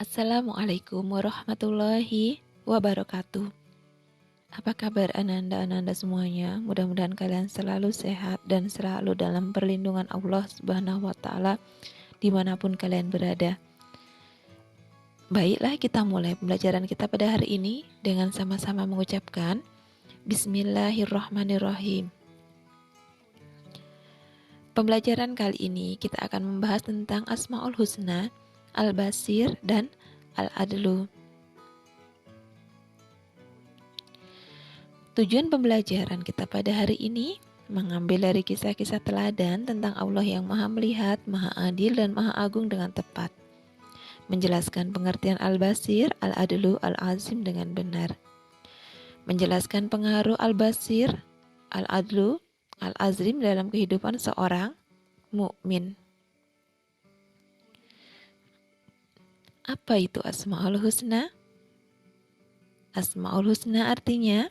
Assalamualaikum warahmatullahi wabarakatuh. Apa kabar ananda-ananda semuanya? Mudah-mudahan kalian selalu sehat dan selalu dalam perlindungan Allah Subhanahu wa Ta'ala dimanapun kalian berada. Baiklah, kita mulai pembelajaran kita pada hari ini dengan sama-sama mengucapkan Bismillahirrahmanirrahim. Pembelajaran kali ini kita akan membahas tentang Asmaul Husna, Al-Basir, dan Al-Adlu. Tujuan pembelajaran kita pada hari ini mengambil dari kisah-kisah teladan tentang Allah yang Maha Melihat, Maha Adil, dan Maha Agung dengan tepat. Menjelaskan pengertian Al-Basir, Al-Adlu, Al-Azim dengan benar. Menjelaskan pengaruh Al-Basir, Al-Adlu, Al-Azim dalam kehidupan seorang mukmin. Apa itu Asmaul Husna? Asmaul Husna artinya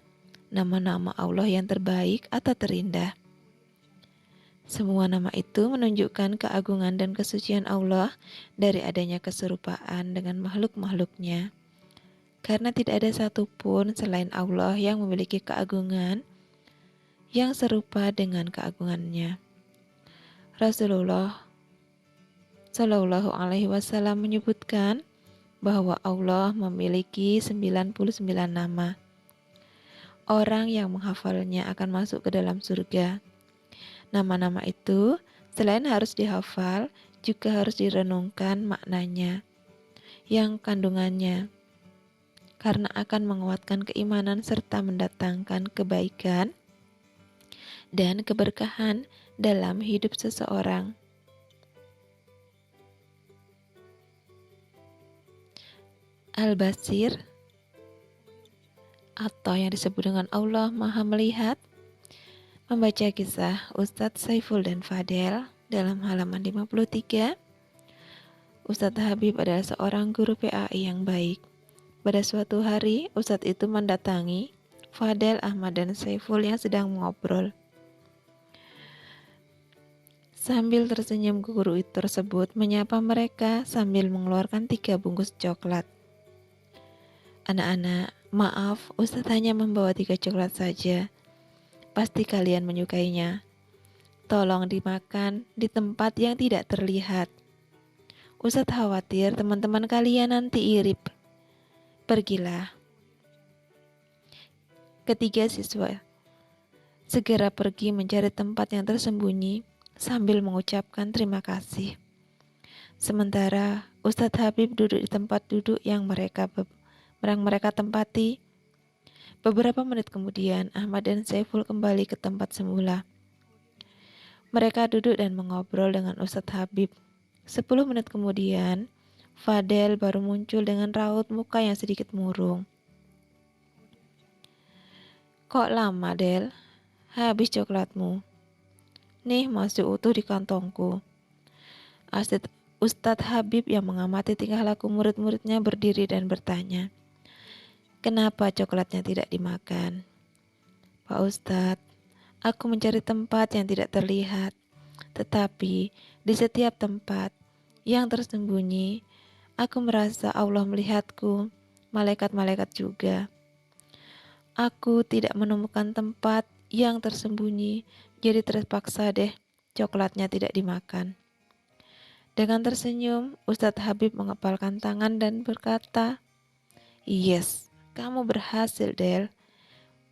nama-nama Allah yang terbaik atau terindah. Semua nama itu menunjukkan keagungan dan kesucian Allah dari adanya keserupaan dengan makhluk-makhluknya. Karena tidak ada satupun selain Allah yang memiliki keagungan yang serupa dengan keagungannya. Rasulullah Shallallahu Alaihi Wasallam menyebutkan bahwa Allah memiliki 99 nama. Orang yang menghafalnya akan masuk ke dalam surga. Nama-nama itu selain harus dihafal, juga harus direnungkan maknanya, yang kandungannya, karena akan menguatkan keimanan serta mendatangkan kebaikan dan keberkahan dalam hidup seseorang. Al-Basir atau yang disebut dengan Allah Maha Melihat, membaca kisah Ustadz Saiful dan Fadel dalam halaman 53. Ustadz Habib adalah seorang guru PAI yang baik. Pada suatu hari, Ustadz itu mendatangi Fadel, Ahmad, dan Saiful yang sedang mengobrol. Sambil tersenyum, guru tersebut menyapa mereka sambil mengeluarkan 3 bungkus coklat. Anak-anak, maaf, Ustadz hanya membawa 3 coklat saja. Pasti kalian menyukainya. Tolong dimakan di tempat yang tidak terlihat. Ustadz khawatir teman-teman kalian nanti iri. Pergilah. Ketiga siswa segera pergi mencari tempat yang tersembunyi sambil mengucapkan terima kasih. Sementara Ustadz Habib duduk di tempat duduk yang mereka tempati. Beberapa menit kemudian, Ahmad dan Saiful kembali ke tempat semula. Mereka duduk dan mengobrol dengan Ustadz Habib. 10 menit kemudian, Fadel baru muncul dengan raut muka yang sedikit murung. Kok lama, Del? Habis coklatmu. Nih, masih utuh di kantongku. Ustadz Habib yang mengamati tingkah laku murid-muridnya berdiri dan bertanya, kenapa coklatnya tidak dimakan? Pak Ustadz, aku mencari tempat yang tidak terlihat, tetapi di setiap tempat yang tersembunyi, aku merasa Allah melihatku, malaikat-malaikat juga. Aku tidak menemukan tempat yang tersembunyi, jadi terpaksa deh coklatnya tidak dimakan. Dengan tersenyum, Ustadz Habib mengepalkan tangan dan berkata, yes, kamu berhasil, Del.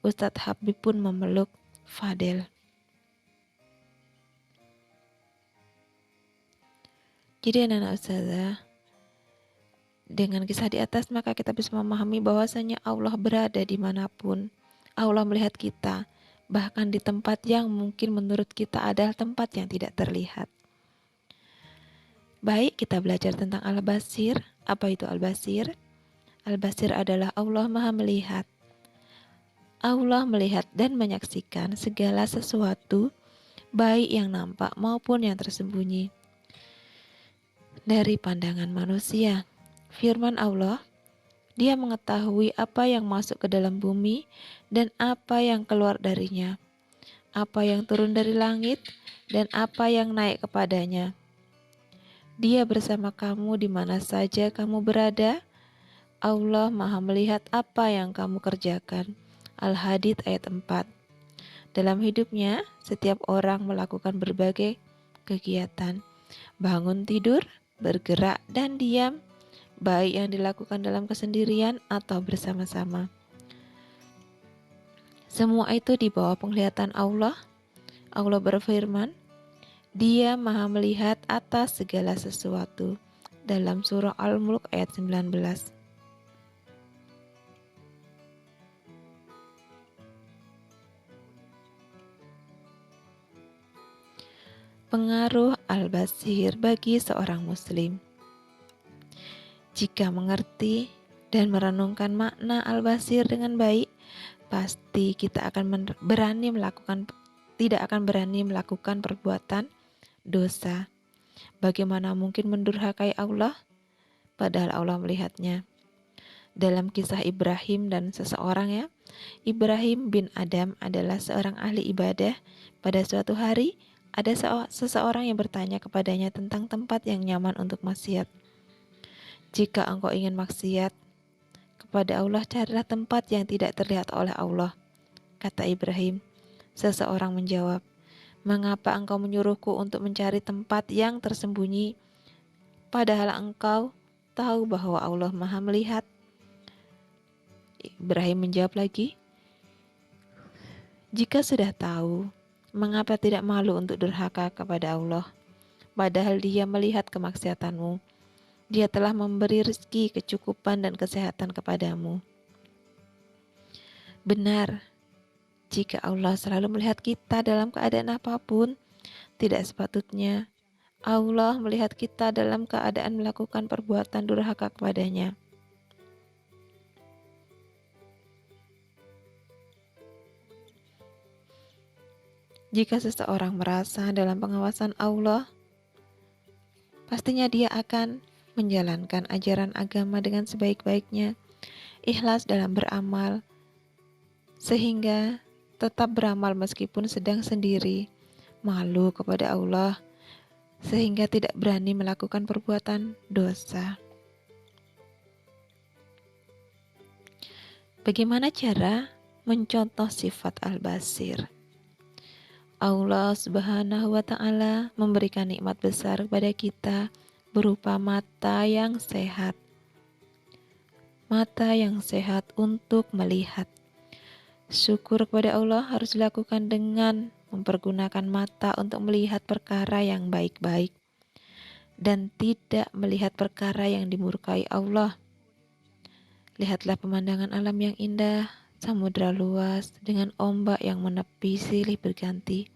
Ustadz Habib pun memeluk Fadel. Jadi anak-anak ustazah, dengan kisah di atas maka kita bisa memahami bahwasanya Allah berada dimanapun. Allah melihat kita, bahkan di tempat yang mungkin menurut kita adalah tempat yang tidak terlihat. Baik, kita belajar tentang Al-Basir. Apa itu Al-Basir? Al-Basir adalah Allah Maha Melihat. Allah melihat dan menyaksikan segala sesuatu, baik yang nampak maupun yang tersembunyi. Dari pandangan manusia, firman Allah, Dia mengetahui apa yang masuk ke dalam bumi dan apa yang keluar darinya, apa yang turun dari langit dan apa yang naik kepadanya. Dia bersama kamu di mana saja kamu berada. Allah Maha melihat apa yang kamu kerjakan. Al-Hadid ayat 4. Dalam hidupnya, setiap orang melakukan berbagai kegiatan. Bangun tidur, bergerak dan diam, baik yang dilakukan dalam kesendirian atau bersama-sama. Semua itu di bawah penglihatan Allah. Allah berfirman, Dia Maha melihat atas segala sesuatu. Dalam surah Al-Mulk ayat 19. Pengaruh Al-Basir bagi seorang muslim. Jika mengerti dan merenungkan makna Al-Basir dengan baik, pasti kita akan tidak akan berani melakukan perbuatan dosa. Bagaimana mungkin mendurhakai Allah, padahal Allah melihatnya. Dalam kisah Ibrahim dan seseorang Ibrahim bin Adam adalah seorang ahli ibadah. Pada suatu hari, ada seseorang yang bertanya kepadanya tentang tempat yang nyaman untuk maksiat. Jika engkau ingin maksiat kepada Allah, carilah tempat yang tidak terlihat oleh Allah, kata Ibrahim. Seseorang menjawab, mengapa engkau menyuruhku untuk mencari tempat yang tersembunyi, padahal engkau tahu bahwa Allah Maha melihat? Ibrahim menjawab lagi, jika sudah tahu, mengapa tidak malu untuk durhaka kepada Allah, padahal Dia melihat kemaksiatanmu? Dia telah memberi rezeki, kecukupan, dan kesehatan kepadamu. Benar, jika Allah selalu melihat kita dalam keadaan apapun, tidak sepatutnya Allah melihat kita dalam keadaan melakukan perbuatan durhaka kepadanya. Jika seseorang merasa dalam pengawasan Allah, pastinya dia akan menjalankan ajaran agama dengan sebaik-baiknya, ikhlas dalam beramal, sehingga tetap beramal meskipun sedang sendiri, malu kepada Allah, sehingga tidak berani melakukan perbuatan dosa. Bagaimana cara mencontoh sifat Al-Basir? Allah Subhanahu wa Ta'ala memberikan nikmat besar kepada kita berupa mata yang sehat. Mata yang sehat untuk melihat. Syukur kepada Allah harus dilakukan dengan mempergunakan mata untuk melihat perkara yang baik-baik dan tidak melihat perkara yang dimurkai Allah. Lihatlah pemandangan alam yang indah, samudra luas dengan ombak yang menepi silih berganti,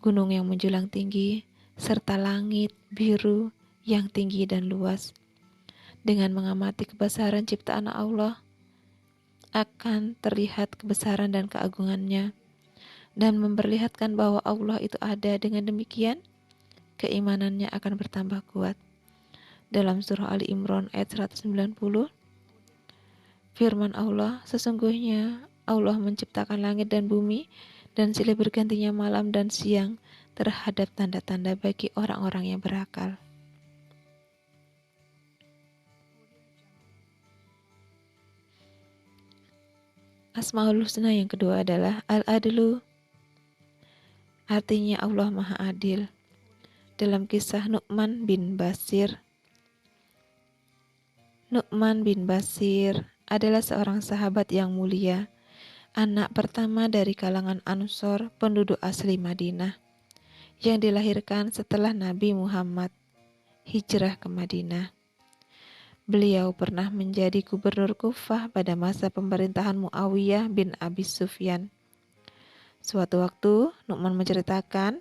gunung yang menjulang tinggi, serta langit biru yang tinggi dan luas. Dengan mengamati kebesaran ciptaan Allah, akan terlihat kebesaran dan keagungannya, dan memperlihatkan bahwa Allah itu ada. Dengan demikian, keimanannya akan bertambah kuat. Dalam surah Ali Imran ayat 190, firman Allah, sesungguhnya Allah menciptakan langit dan bumi dan silih bergantinya malam dan siang terhadap tanda-tanda bagi orang-orang yang berakal. Asmaul Husna yang kedua adalah Al-Adlu, artinya Allah Maha Adil. Dalam kisah Nu'man bin Basir adalah seorang sahabat yang mulia, anak pertama dari kalangan Ansor, penduduk asli Madinah, yang dilahirkan setelah Nabi Muhammad hijrah ke Madinah. Beliau pernah menjadi gubernur Kufah pada masa pemerintahan Muawiyah bin Abi Sufyan. Suatu waktu, Nu'man menceritakan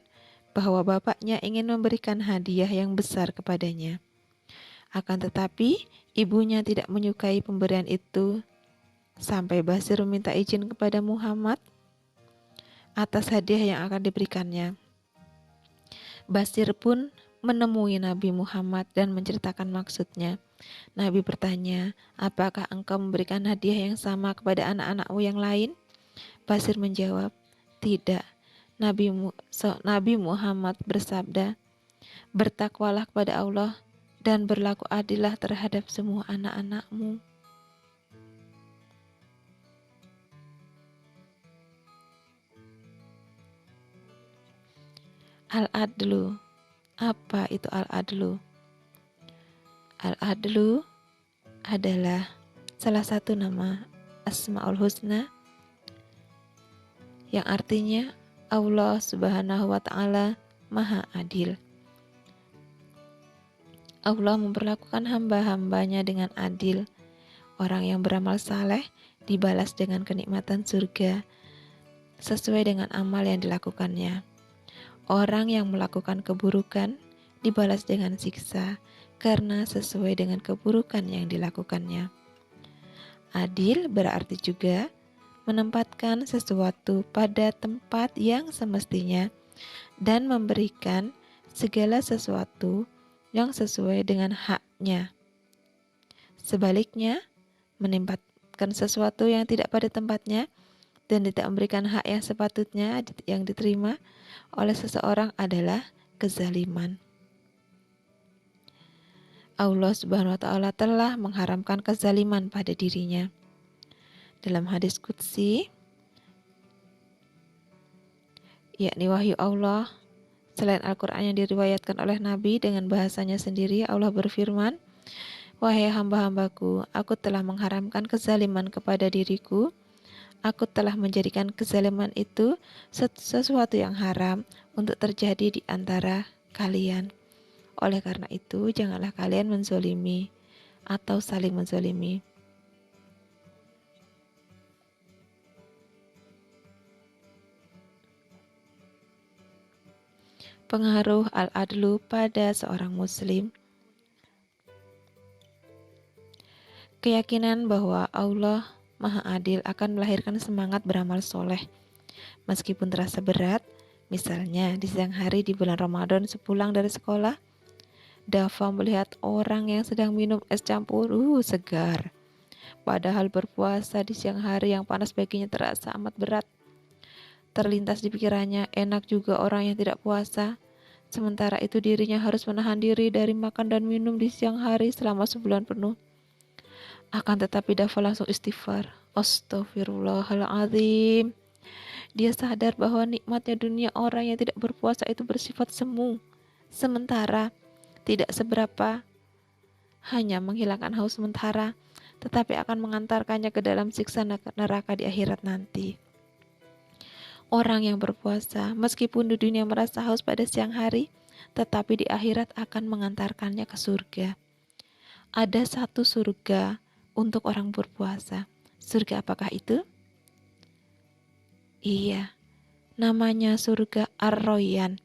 bahwa bapaknya ingin memberikan hadiah yang besar kepadanya. Akan tetapi, ibunya tidak menyukai pemberian itu, sampai Basir meminta izin kepada Muhammad atas hadiah yang akan diberikannya. Basir pun menemui Nabi Muhammad dan menceritakan maksudnya. Nabi bertanya, apakah engkau memberikan hadiah yang sama kepada anak-anakmu yang lain? Basir menjawab, tidak. Nabi Muhammad bersabda, Bertakwalah kepada Allah dan berlaku adillah terhadap semua anak-anakmu. Al-Adlu. Apa itu Al-Adlu? Al-Adlu adalah salah satu nama Asmaul Husna yang artinya Allah Subhanahu wa Ta'ala Maha Adil. Allah memperlakukan hamba-hambanya dengan adil. Orang yang beramal saleh dibalas dengan kenikmatan surga sesuai dengan amal yang dilakukannya. Orang yang melakukan keburukan dibalas dengan siksa karena sesuai dengan keburukan yang dilakukannya. Adil berarti juga menempatkan sesuatu pada tempat yang semestinya dan memberikan segala sesuatu yang sesuai dengan haknya. Sebaliknya, menempatkan sesuatu yang tidak pada tempatnya dan tidak memberikan hak yang sepatutnya yang diterima oleh seseorang adalah kezaliman. Allah Subhanahu wa Ta'ala telah mengharamkan kezaliman pada dirinya. Dalam hadis qudsi, yakni wahyu Allah, selain Al-Quran yang diriwayatkan oleh Nabi dengan bahasanya sendiri, Allah berfirman, "Wahai hamba-hambaku, aku telah mengharamkan kezaliman kepada diriku. Aku telah menjadikan kezaliman itu sesuatu yang haram untuk terjadi di antara kalian. Oleh karena itu, janganlah kalian menzolimi atau saling menzolimi." Pengaruh Al-Adlu pada seorang Muslim. Keyakinan bahwa Allah Maha Adil akan melahirkan semangat beramal soleh. Meskipun terasa berat, misalnya di siang hari di bulan Ramadan sepulang dari sekolah, Dava melihat orang yang sedang minum es campur, segar. Padahal berpuasa di siang hari yang panas baginya terasa amat berat. Terlintas di pikirannya, enak juga orang yang tidak puasa. Sementara itu dirinya harus menahan diri dari makan dan minum di siang hari selama sebulan penuh. Akan tetapi Dava langsung istighfar. Astaghfirullahaladzim. Dia sadar bahwa nikmatnya dunia orang yang tidak berpuasa itu bersifat semu. Sementara, tidak seberapa, hanya menghilangkan haus sementara, tetapi akan mengantarkannya ke dalam siksa neraka di akhirat nanti. Orang yang berpuasa, meskipun di dunia merasa haus pada siang hari, tetapi di akhirat akan mengantarkannya ke surga. Ada satu surga untuk orang berpuasa. Surga apakah itu? Iya, namanya surga Ar-Royan,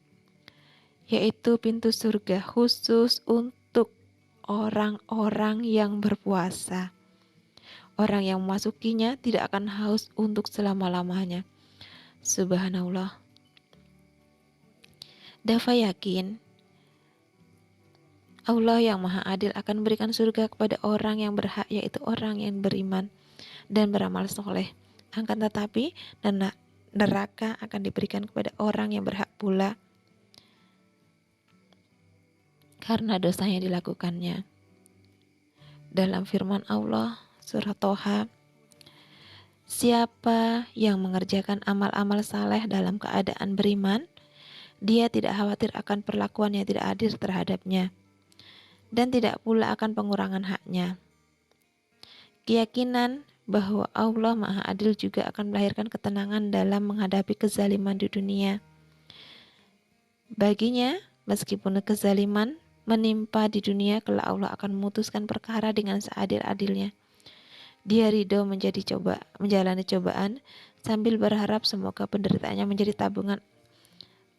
yaitu pintu surga khusus untuk orang-orang yang berpuasa. Orang yang memasukinya tidak akan haus untuk selama-lamanya. Subhanallah. Dava yakin Allah yang Maha Adil akan memberikan surga kepada orang yang berhak, yaitu orang yang beriman dan beramal soleh. Akan tetapi neraka akan diberikan kepada orang yang berhak pula karena dosa yang dilakukannya. Dalam firman Allah surah Toha, siapa yang mengerjakan amal-amal saleh dalam keadaan beriman, dia tidak khawatir akan perlakuan yang tidak adil terhadapnya, dan tidak pula akan pengurangan haknya. Keyakinan bahwa Allah Maha Adil juga akan melahirkan ketenangan dalam menghadapi kezaliman di dunia. Baginya, meskipun kezaliman menimpa di dunia, kelak Allah akan memutuskan perkara dengan seadil-adilnya. Dia ridho menjalani cobaan sambil berharap semoga penderitaannya menjadi tabungan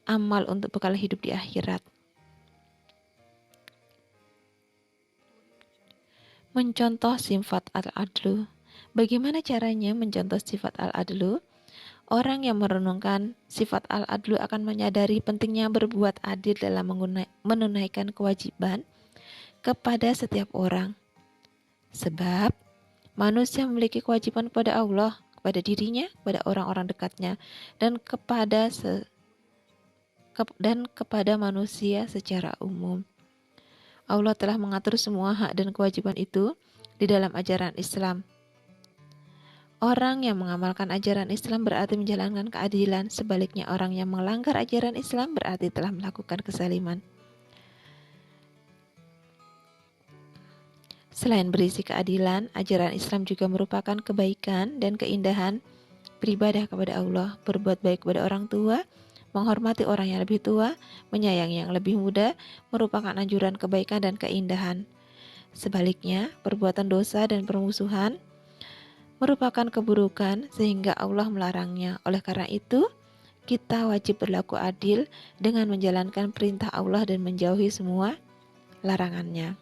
amal untuk bekal hidup di akhirat. Mencontoh sifat Al-Adlu. Bagaimana caranya mencontoh sifat Al-Adlu? Orang yang merenungkan sifat Al-Adlu akan menyadari pentingnya berbuat adil dalam menunaikan kewajiban kepada setiap orang. Sebab manusia memiliki kewajiban kepada Allah, kepada dirinya, kepada orang-orang dekatnya, dan kepada dan kepada manusia secara umum. Allah telah mengatur semua hak dan kewajiban itu di dalam ajaran Islam. Orang yang mengamalkan ajaran Islam berarti menjalankan keadilan, sebaliknya orang yang melanggar ajaran Islam berarti telah melakukan kezaliman. Selain berisi keadilan, ajaran Islam juga merupakan kebaikan dan keindahan beribadah kepada Allah, berbuat baik kepada orang tua, menghormati orang yang lebih tua, menyayangi yang lebih muda, merupakan anjuran kebaikan dan keindahan. Sebaliknya, perbuatan dosa dan permusuhan merupakan keburukan sehingga Allah melarangnya. Oleh karena itu, kita wajib berlaku adil dengan menjalankan perintah Allah dan menjauhi semua larangannya.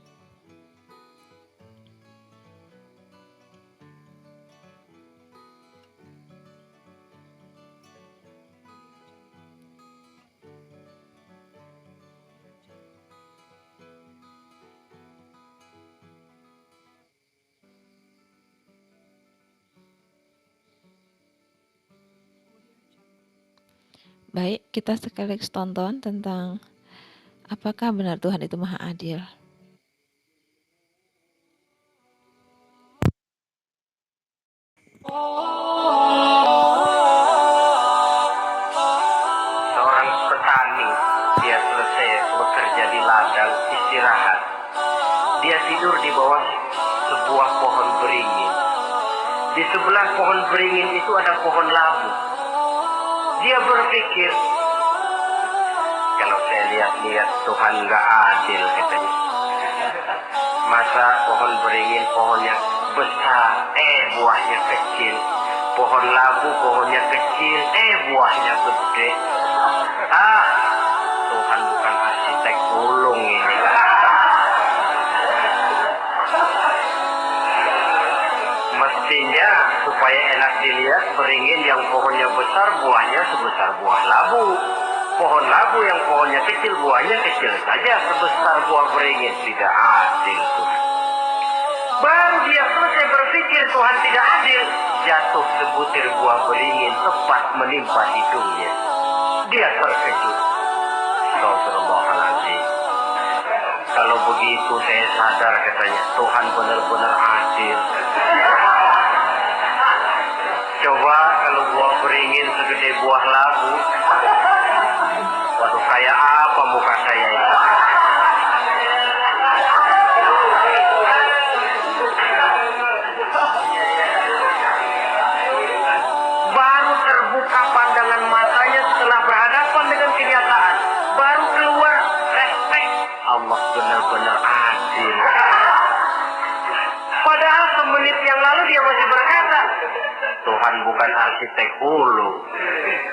Baik, kita sekaligus tonton tentang apakah benar Tuhan itu Maha Adil. Seorang petani, dia selesai bekerja di ladang, istirahat. Dia tidur di bawah sebuah pohon beringin. Di sebelah pohon beringin itu ada pohon labu. Dia berpikir, kalau saya lihat-lihat Tuhan gak adil, katanya. Masa pohon beringin pohonnya besar, buahnya kecil. Pohon labu pohonnya kecil, buahnya gede. Tuhan bukan arsitek ulung ini. Mestinya supaya enak dilihat, beringin yang pohonnya besar buahnya sebesar buah labu. Pohon labu yang pohonnya kecil buahnya kecil saja sebesar buah beringin. Tidak adil Tuhan. Baru dia selesai berpikir Tuhan tidak adil, jatuh sebutir buah beringin tepat menimpa hidungnya. Dia terkejut. Astagfirullahaladzim. Kalau begitu saya sadar, katanya, Tuhan benar-benar adil. Coba kalau buah beringin segede buah labu, waduh, kayak apa muka saya ini? Baru terbuka pandangan matanya setelah berhadapan dengan kenyataan. Baru keluar respek. Allah benar-benar adil. Padahal semenit yang lalu dia masih berkata, Tuhan bukan arsitek ulu.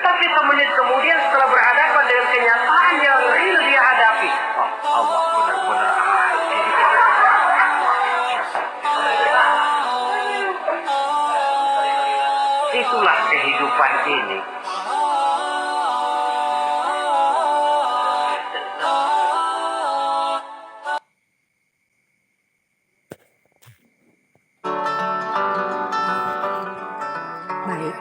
Tapi semenit kemudian setelah berhadapan dengan kenyataan yang real dia hadapi, oh, Allah benar-benar adil. Itulah kehidupan ini. Baik,